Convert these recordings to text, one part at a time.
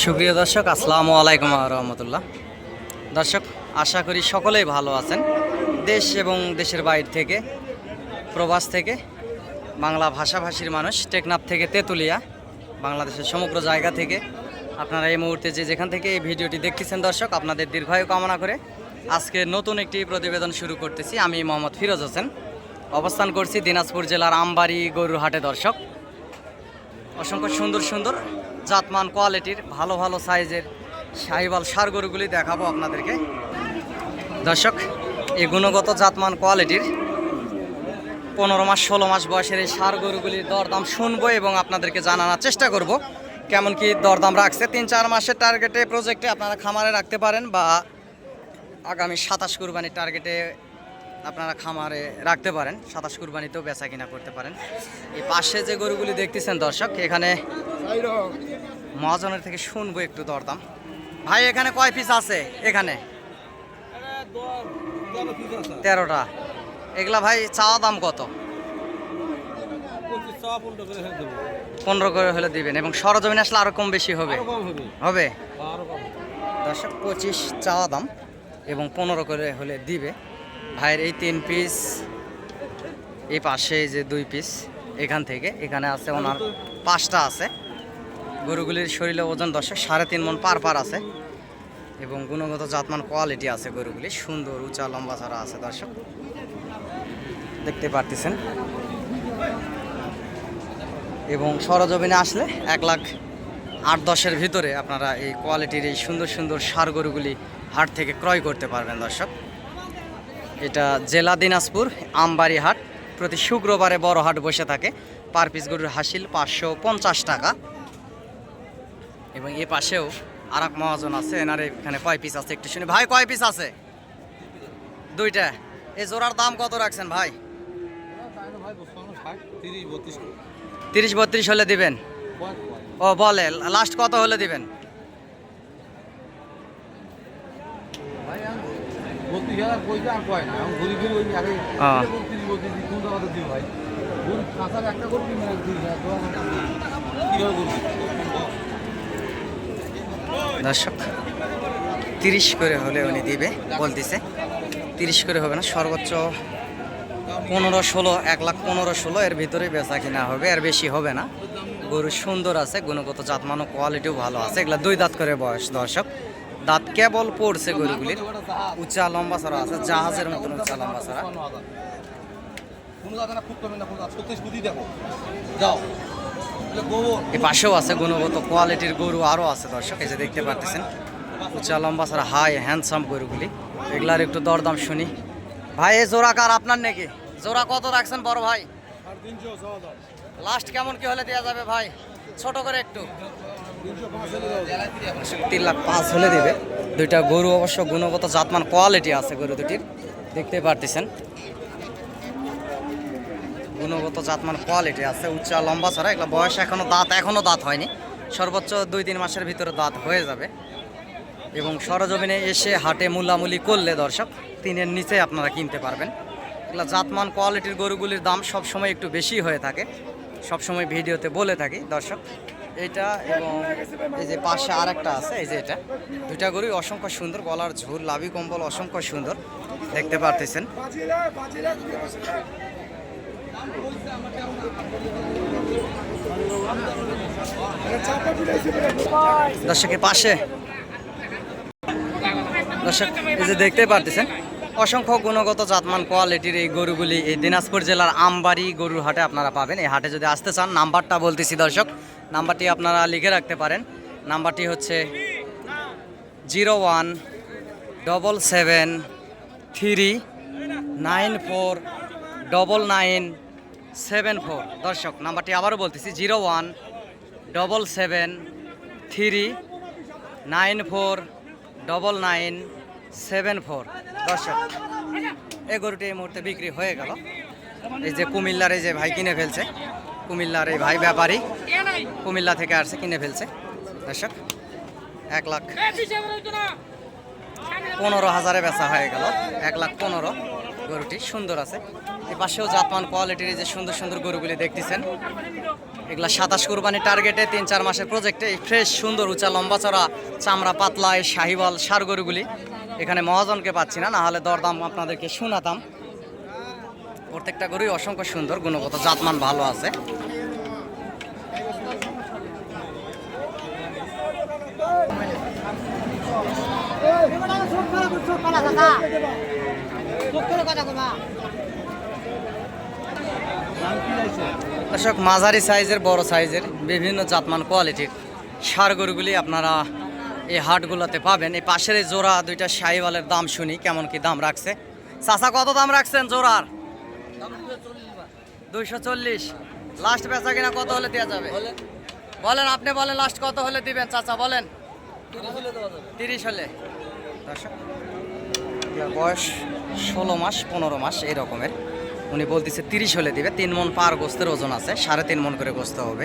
সুপ্রিয় দর্শক, আসসালামু আলাইকুম রহমতুল্লাহ। দর্শক, আশা করি সকলেই ভালো আছেন। দেশ এবং দেশের বাইরে থেকে, প্রবাস থেকে, বাংলা ভাষাভাষীর মানুষ টেকনাফ থেকে তেঁতুলিয়া, বাংলাদেশের সমগ্র জায়গা থেকে আপনারা এই মুহূর্তে যেখান থেকে এই ভিডিওটি দেখতেছেন দর্শক, আপনাদের দীর্ঘায়ু কামনা করে আজকে নতুন একটি প্রতিবেদন শুরু করতেছি। আমি মোহাম্মদ ফিরোজ হোসেন, অবস্থান করছি দিনাজপুর জেলার আমবাড়ি গরুর হাটে। দর্শক, অসংখ্য সুন্দর সুন্দর জাতমান কোয়ালিটির ভালো ভালো সাইজের শাহিওয়াল ষাঁড় গরুগুলি দেখাবো আপনাদেরকে। দর্শক, এই গুণগত জাতমান কোয়ালিটির 15 মাস 16 মাস বয়সের এই ষাঁড় গরুগুলির দরদাম শুনবো এবং আপনাদেরকে জানানোর চেষ্টা করব কেমন কি দরদাম রাখছে। 3-4 মাসের টার্গেটে প্রজেক্টে আপনারা খামারে রাখতে পারেন, বা আগামী 27 কুরবানির টার্গেটে আপনারা খামারে রাখতে পারেন। 27 কুরবানিতেও বেচা কিনা করতে পারেন। এই পাশে যে গরুগুলি দেখতেছেন দর্শক, এখানে মহাজনের থেকে শুনবো একটু দরদাম। ভাই, এখানে কয় পিস আছে? এখানে 13টা। এগুলা ভাই চাওয়া দাম কত? 15 করে হলে দিবেন, এবং সরজমিনে আসলে আরো কম বেশি হবে। হবে দর্শক, 25 চাওয়া দাম এবং 15 করে হলে দিবে। ভাইয়ের এই 3 পিস, এই পাশে যে 2 পিস, এখান থেকে এখানে আছে ওনার 5টা আছে। গরুগুলির শরীরে ওজন দর্শক 3.5 মণ পার আছে, এবং গুণগত জাতমান কোয়ালিটি আছে। গরুগুলি সুন্দর উঁচা লম্বা ছাড়া আছে দর্শক, দেখতে পারতেছেন। এবং সরজমিনে আসলে 1,08,10,000-এর ভিতরে আপনারা এই কোয়ালিটির এই সুন্দর সুন্দর ষাঁড় গরুগুলি হাট থেকে ক্রয় করতে পারবেন দর্শক। এটা জেলা দিনাজপুর আমবাড়ি হাট, প্রতি শুক্রবারে বড় হাট বসে থাকে। পার পিস গরুর হাসিল 550 টাকা। এবং এ পাশেও আর এক মহাজন আছে, এনার এখানে কয় পিস আছে একটু শুনি। ভাই, কয় পিস আছে? 2টা। এই জোড়ার দাম কত রাখছেন ভাই? 30-32 হলে দিবেন? ও বলে, লাস্ট কত হলে দিবেন? দর্শক, 30 করে হলে উনি দিবে বলতেছে। 30 করে হবে না, সর্বোচ্চ 15-16, 1,15,16 এর ভিতরে বেচা কিনা হবে, আর বেশি হবে না। গরু সুন্দর আছে, গুণগত জাতমান ও কোয়ালিটিও ভালো আছে। এগুলা 2 দাঁত করে বয়স দর্শক, দাঁত কেবল পড়ছে গরুগুলির। উঁচা লম্বা ছাড়া আছে, জাহাজের মতন উঁচা লম্বা ছাড়া। এই পাশেও আছে গুণগত কোয়ালিটির গরু আরও আছে দর্শক, এই যে দেখতে পারতেছেন। উঁচা লম্বা ছাড়া হাই হ্যান্ডসাম গরুগুলি। এগুলার একটু দরদাম শুনি। ভাই, এই জোড়া কার? আপনার নাকি? জোড়া কত রাখছেন বড় ভাই? লাস্ট কেমন কি হলে দেওয়া যাবে ভাই? ছোট করে একটু। 3,05,000 হলে দিবে। 2টা গরু অবশ্য গুণগত জাতমান কোয়ালিটি আছে গরু দুটির, দেখতে পারতেছেন। গুণগত জাতমান কোয়ালিটি আছে, উচ্চা লম্বা ছাড়া। এগুলো বয়স এখনো দাঁত হয়নি, সর্বোচ্চ 2-3 মাসের ভিতরে দাঁত হয়ে যাবে। এবং সরজমিনে এসে হাটে মূলামূলি করলে দর্শক 3-এর নিচে আপনারা কিনতে পারবেন। এগুলো জাতমান কোয়ালিটির গরুগুলির দাম সবসময় একটু বেশি হয়ে থাকে, সবসময় ভিডিওতে বলে থাকি দর্শক। এইটা এবং এই যে পাশে আরেকটা আছে, এই যে এটা, 2টা গরুই অসংখ্য সুন্দর। গলার ঝুল, লাভি কম্বল অসংখ্য সুন্দর, দেখতে পারতেছেন। দর্শকের পাশে দর্শক, এই যে দেখতে পারতেছেন, অসংখ্য গুণগত জাতমান কোয়ালিটির এই গরুগুলি এই দিনাজপুর জেলার আমবাড়ি গরুর হাটে আপনারা পাবেন। এই হাটে যদি আসতে চান, নাম্বারটা বলতেছি দর্শক, নাম্বারটি আপনারা লিখে রাখতে পারেন। নাম্বারটি হচ্ছে 01773949974। দর্শক, নাম্বারটি আবারও বলতেছি, 01773949974। দর্শক, এই গরুটি এই মুহূর্তে বিক্রি হয়ে গেল। এই যে কুমিল্লার এই যে ভাই কিনে ফেলছে, কুমিল্লার এই ভাই ব্যাপারী কুমিল্লা থেকে আসছে, কিনে ফেলছে দর্শক। 1,15,000-এ বেচা হয়ে গেল। 1,15,000 গরুটি সুন্দর আছে। এই পাশেও জাতমান কোয়ালিটির এই যে সুন্দর সুন্দর গরুগুলি দেখতেছেন, এগুলা 27 কুরবানি টার্গেটে 3-4 মাসের প্রজেক্টে এই ফ্রেশ সুন্দর উঁচা লম্বা চড়া চামড়া পাতলা এই শাহিওয়াল ষাঁড় গরুগুলি এখানে মহাজনকে পাচ্ছি না, না হলে দরদাম আপনাদেরকে শোনাতাম। প্রত্যেকটা গরুই অসংখ্য সুন্দর, গুণগত জাতমান ভালো আছে। দর্শক মাঝারি সাইজের বড় সাইজের বিভিন্ন জাতমান কোয়ালিটির ষাঁড় গরুগুলি আপনারা এই হাটগুলোতে পাবেন। এই পাশের এই জোড়া দুইটা শাহিওয়ালের দাম শুনি কেমন কি দাম রাখছে। চাচা কত দাম রাখছেন জোড়ার? 240। লাস্ট বেচা কিনা কত হলে দেওয়া যাবে বলেন, আপনি বলেন লাস্ট কত হলে দিবেন চাচা বলেন? 30 হলে। দর্শক বয়স 16 মাস 15 মাস এই রকমের, উনি বলতেছে 30 হলে দিবে। 3 মন পার গোস্তের ওজন আছে, 3.5 মন করে গোস্ত হবে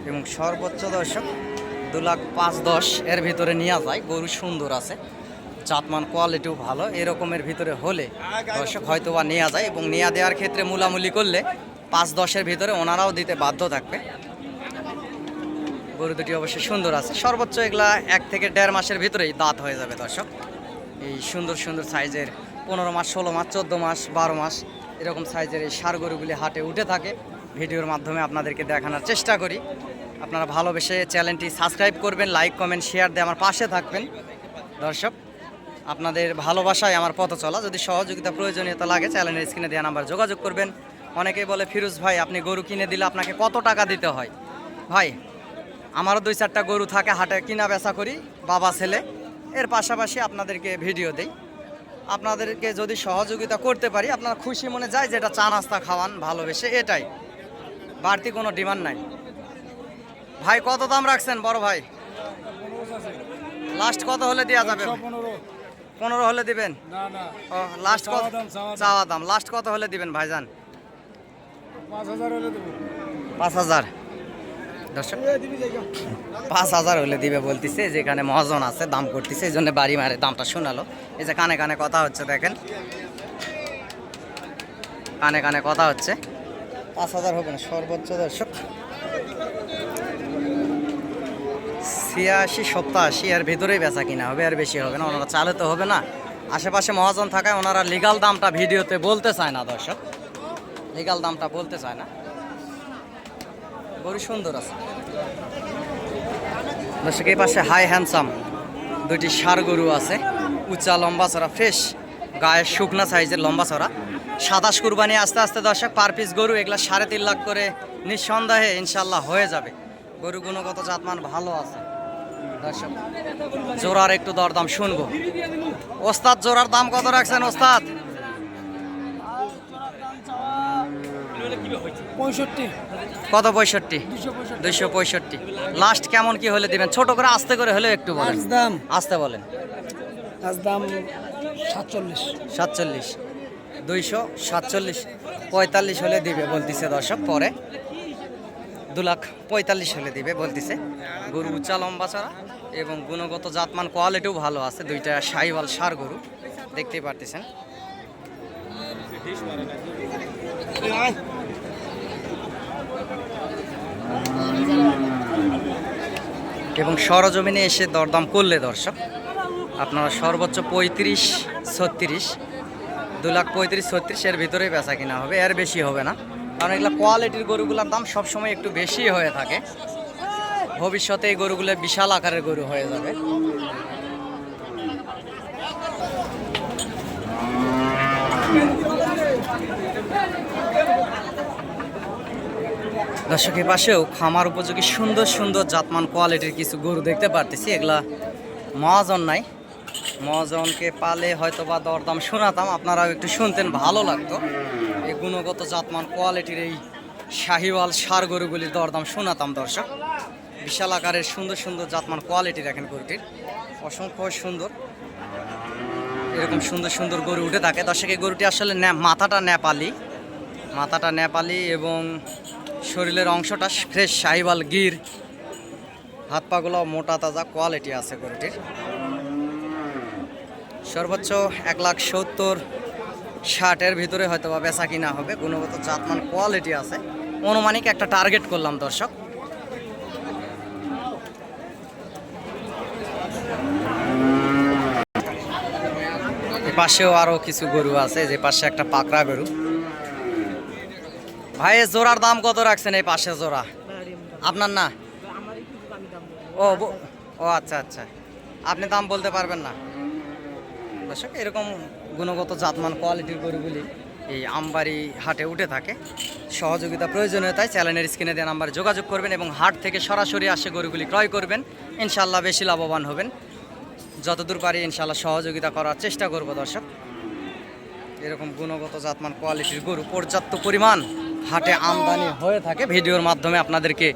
এবং সর্বোচ্চ দর্শক 2,05,10 এর ভিতরে নেওয়া যায়। গরু সুন্দর আছে, জাতমান কোয়ালিটিও ভালো, এরকমের ভিতরে হলে দর্শক হয়তো বা নেওয়া যায় এবং নেওয়া দেওয়ার ক্ষেত্রে মূলামূলি করলে 5-10-এর ভিতরে ওনারাও দিতে বাধ্য থাকবে। গরু দুটি অবশ্যই সুন্দর আছে, সর্বোচ্চ এগুলা 1 থেকে 1.5 মাসের ভিতরেই দাঁত হয়ে যাবে দর্শক। এই সুন্দর সুন্দর সাইজের 15 মাস 16 মাস 14 মাস 12 মাস এরকম সাইজের এই ষাঁড় গরুগুলি হাটে উঠে থাকে। ভিডিওর মাধ্যমে আপনাদেরকে দেখানোর চেষ্টা করি। আপনারা ভালোবেসে চ্যানেলটি সাবস্ক্রাইব করবেন, লাইক কমেন্ট শেয়ার দিয়ে আমার পাশে থাকবেন। দর্শক আপনাদের ভালোবাসায় আমার পথ চলা, যদি সহযোগিতা প্রয়োজনীয়তা লাগে চ্যানেলের স্ক্রিনে দেওয়া নাম্বার যোগাযোগ করবেন। অনেকেই বলে ফিরোজ ভাই আপনি গরু কিনে দিলে আপনাকে কত টাকা দিতে হয়? ভাই আমারও 2-4টা গরু থাকে, হাটে কিনা বেচা করি বাবা ছেলে, এর পাশাপাশি আপনাদেরকে ভিডিও দেই। আপনাদেরকে যদি সহযোগিতা করতে পারি, আপনারা খুশি মনে যায় যেটা চা নাস্তা খাওয়ান ভালোবেসে, এটাই, বাড়তি কোনো ডিমান্ড নাই। ভাই কত দাম রাখছেন বড় ভাই? লাস্ট কত হলে দেওয়া যাবে? 15 হলে দিবেন? ও লাস্ট কত চাওয়া দাম? লাস্ট কত হলে দিবেন ভাইজান? 5,000। দর্শক 5,000 হলে দিবে বলতেছে, যেখানে মহাজন আছে দাম করতেছে, এই জন্য বাড়ি মারে দামটা শোনালো। এই যে কানে কানে কথা হচ্ছে, দেখেন কানে কানে কথা হচ্ছে। 5,000 হবে না সর্বোচ্চ দর্শক 86-87 এর ভিতরেই বেচা কিনা হবে, আর বেশি হবে না। ওনারা চালে তো হবে না, আশেপাশে মহাজন থাকায় ওনারা লিগাল দামটা ভিডিওতে বলতে চায় না দর্শক, লিগাল দামটা বলতে চায় না। গরু সুন্দর আছে দর্শক। এই পাশে হাই হ্যান্ডসাম দুইটি ষাঁড় গরু আছে, উঁচা লম্বা চড়া ফ্রেশ গায়ের শুকনা সাইজের লম্বা চড়া। 27 কুরবানি আস্তে আস্তে দর্শক পার পিস গরু এগুলা 3.5 লাখ করে নিঃসন্দেহে ইনশাল্লাহ হয়ে যাবে। গরু গুণগত জাতমান ভালো আছে দর্শক। জোড়ার একটু দরদাম শুনবো। ওস্তাদ জোড়ার দাম কত রাখছেন ওস্তাদ? 65। কত? 65। 265। লাস্ট কেমন কি হলে দিবেন? ছোট করে আস্তে করে হলে একটু বলেন, দাম আস্তে বলেন। দাম 47। 47। 247। 45 হলে দিবে বলতেছে দর্শক, পরে 2,45,000 হলে দিবে বলতেছে। গরু উঁচা লম্বা ছাড়া এবং গুণগত জাতমান কোয়ালিটিও ভালো আছে। দুইটা শাহিওয়াল ষাঁড় গরু দেখতেই পারতেছেন। এবং সরজমিনে এসে দরদাম করলে দর্শক আপনারা সর্বোচ্চ 35-36, 2,35,36 এর ভিতরেই বেচা কিনা হবে, এর বেশি হবে না। কারণ এগুলো কোয়ালিটির গরুগুলোর দাম সবসময় একটু বেশি হয়ে থাকে। ভবিষ্যতে এই গরুগুলো বিশাল আকারের গরু হয়ে যাবে। দর্শকের পাশেও খামার উপযোগী সুন্দর সুন্দর জাতমান কোয়ালিটির কিছু গরু দেখতে পারতেছি। এগুলা মহাজন নাই, মহাজনকে পালে হয়তো বা দরদাম শোনাতাম, আপনারাও একটু শুনতেন, ভালো লাগতো। এই গুণগত জাতমান কোয়ালিটির এই শাহিওয়াল ষাঁড় গরুগুলির দরদাম শোনাতাম দর্শক। বিশাল আকারের সুন্দর সুন্দর জাতমান কোয়ালিটি দেখেন গরুটির, অসংখ্য সুন্দর। এরকম সুন্দর সুন্দর গরু উঠে থাকে দর্শক। এই গরুটি আসলে মাথাটা নেপালি এবং শরীরের অংশটা ফ্রেশ শাহিওয়াল গির, হাত পাগুলো মোটা তাজা কোয়ালিটি আছে গরুটির। সর্বোচ্চ 1,70,000 60-এর ভিতরে হয়তো বা বেচা কিনা হবে, গুণগত জাতমান কোয়ালিটি আছে। অনুমানিক একটা টার্গেট করলাম দর্শক। এই পাশেও আরো কিছু গরু আছে, যে পাশে একটা পাকড়া গরু। ভাই এ জোড়ার দাম কত রাখছেন? এই পাশে জোড়া আপনার না? ও আচ্ছা আচ্ছা, আপনি দাম বলতে পারবেন না দর্শক। এরকম গুণগত জাতমান কোয়ালিটির গরুগুলি এই আমবাড়ি হাটে উঠে থাকে। সহযোগিতা প্রয়োজনীয়তায় চ্যানেলের স্ক্রিনে দেওয়া নাম্বারে যোগাযোগ করবেন এবং হাট থেকে সরাসরি আসে গরুগুলি ক্রয় করবেন। ইনশাল্লাহ বেশি লাভবান হবেন। যতদূর পারি ইনশাল্লাহ সহযোগিতা করার চেষ্টা করব দর্শক। এরকম গুণগত জাতমান কোয়ালিটির গরু পর্যাপ্ত পরিমাণ হাটে আমদানি হয়ে থাকে। ভিডিওর মাধ্যমে আপনাদেরকে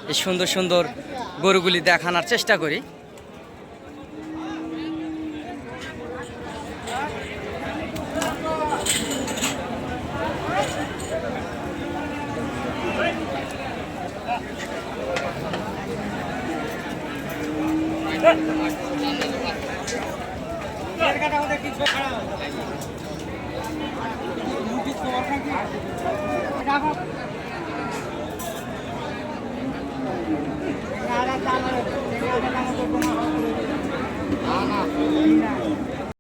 এই সুন্দর সুন্দর গরুগুলি দেখানোর চেষ্টা করি।